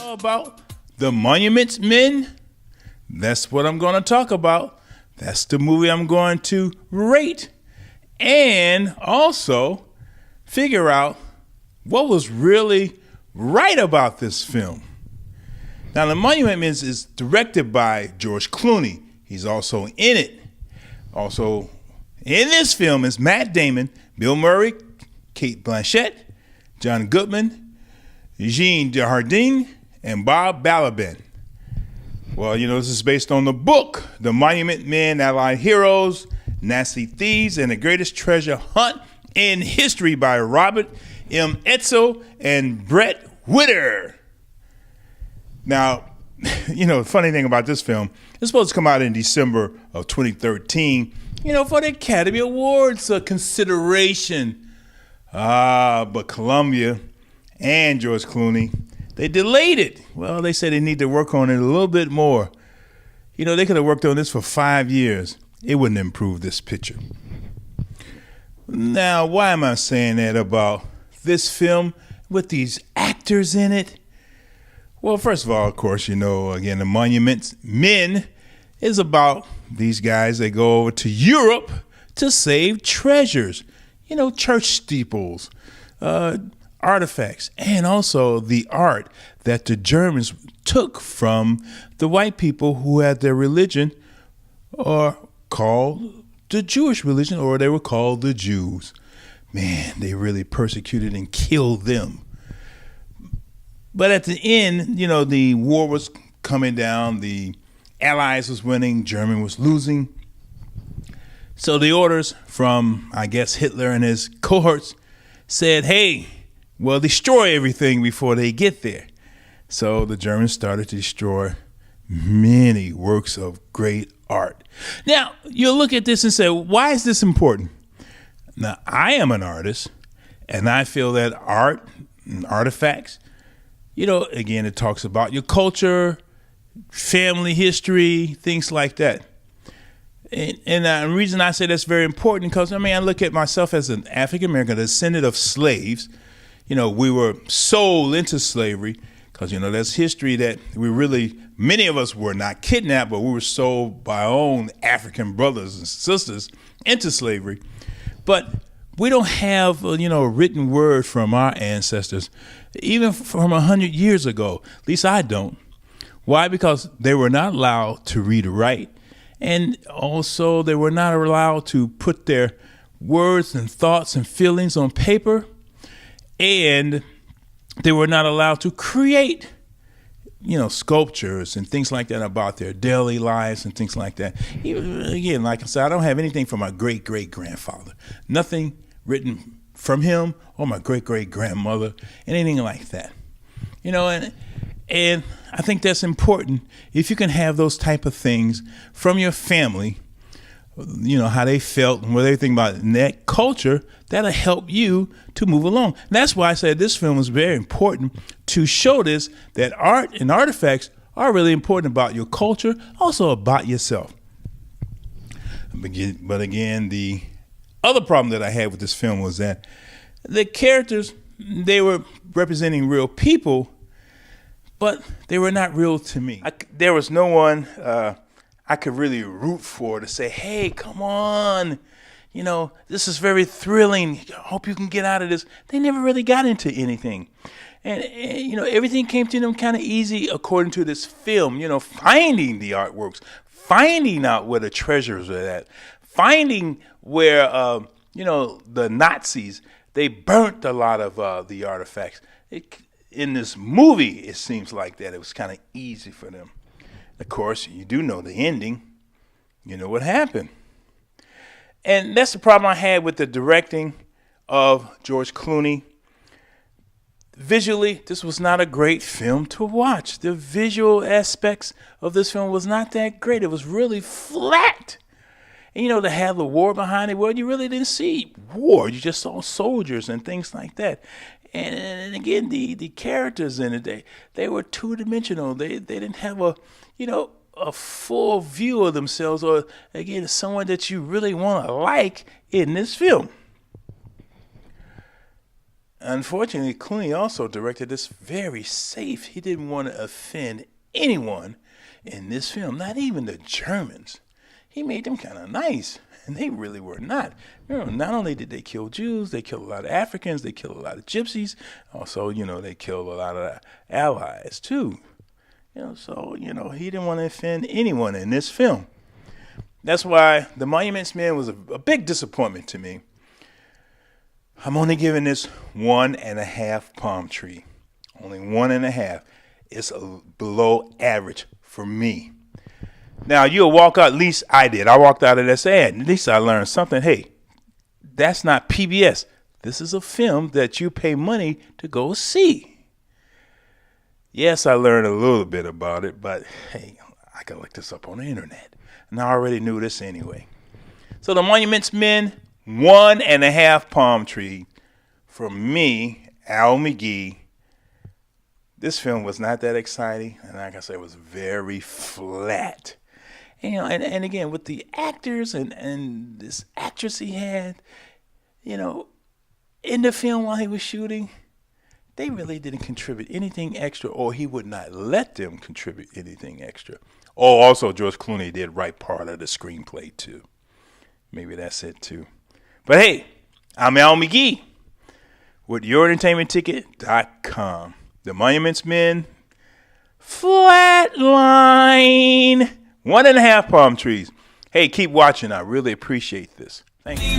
About the Monuments Men? That's what I'm going to talk about. That's the movie I'm going to rate and also figure out what was really right about this film. Now, The Monument Men is directed by George Clooney. He's also in it. Also in this film is Matt Damon, Bill Murray, Kate Blanchett, John Goodman, Jean Dujardin, and Bob Balaban. Well, this is based on the book, The Monument Men, Allied Heroes, Nasty Thieves, and the Greatest Treasure Hunt in History by Robert M. Etzel and Brett Witter. Now, the funny thing about this film, it's supposed to come out in December of 2013, for the Academy Awards consideration. But Columbia and George Clooney, they delayed it. Well, they said they need to work on it a little bit more. They could have worked on this for 5 years. It wouldn't improve this picture. Now, why am I saying that about this film with these actors in it? Well, first of all, of course, again, The Monuments Men is about these guys that go over to Europe to save treasures. Church steeples, artifacts, and also the art that the Germans took from the white people who had their religion or called the Jewish religion, or they were called the Jews. Man, they really persecuted and killed them. But at the end, the war was coming down, the Allies was winning, Germany was losing. So the orders from, I guess, Hitler and his cohorts said, hey, well, destroy everything before they get there. So the Germans started to destroy many works of great art. Now, you'll look at this and say, why is this important? Now, I am an artist, and I feel that art and artifacts, again, it talks about your culture, family history, things like that. And the reason I say that's very important, because, I look at myself as an African-American, descendant of slaves. We were sold into slavery because, that's history that many of us were not kidnapped, but we were sold by our own African brothers and sisters into slavery. But we don't have, a written word from our ancestors, even from 100 years ago. At least I don't. Why? Because they were not allowed to read or write. And also they were not allowed to put their words and thoughts and feelings on paper. And they were not allowed to create, sculptures and things like that about their daily lives and things like that. Again, like I said, I don't have anything from my great-great-grandfather. Nothing written from him or my great-great-grandmother, anything like that. And I think that's important if you can have those type of things from your family, how they felt and what they think about in that culture, that'll help you to move along. And that's why I said this film is very important to show this, that art and artifacts are really important about your culture, also about yourself. But again, the other problem that I had with this film was that the characters, they were representing real people, but they were not real to me. There was no one I could really root for to say, hey, come on, this is very thrilling. I hope you can get out of this. They never really got into anything. And everything came to them kind of easy according to this film, finding the artworks, finding out where the treasures are at, finding where, the Nazis, they burnt a lot of the artifacts. In this movie, it seems like that. It was kind of easy for them. Of course, you do know the ending. You know what happened. And that's the problem I had with the directing of George Clooney. Visually, this was not a great film to watch. The visual aspects of this film was not that great. It was really flat. And, to have the war behind it, well, you really didn't see war. You just saw soldiers and things like that. And again, the characters in it, they were two-dimensional. They didn't have a full view of themselves, or again, someone that you really want to like in this film. Unfortunately, Clooney also directed this very safe. He didn't want to offend anyone in this film, not even the Germans. He made them kind of nice, and they really were not. You know, not only did they kill Jews, they killed a lot of Africans, they killed a lot of gypsies. Also, they killed a lot of allies too. So he didn't want to offend anyone in this film. That's why The Monuments Men was a big disappointment to me. I'm only giving this 1.5 palm tree. Only 1.5. It's below average for me. Now, you'll walk out, at least I did. I walked out of this ad. At least I learned something. Hey, that's not PBS. This is a film that you pay money to go see. Yes, I learned a little bit about it, but hey, I can look this up on the internet. And I already knew this anyway. So The Monuments Men, 1.5 palm tree. From me, Al McGee. This film was not that exciting, and like I said, it was very flat. And again, with the actors and this actress he had, in the film while he was shooting, they really didn't contribute anything extra, or he would not let them contribute anything extra. Oh, also, George Clooney did write part of the screenplay, too. Maybe that's it, too. But hey, I'm Al McGee with YourEntertainmentTicket.com. The Monuments Men, Flatline, 1.5 palm trees. Hey, keep watching. I really appreciate this. Thank you.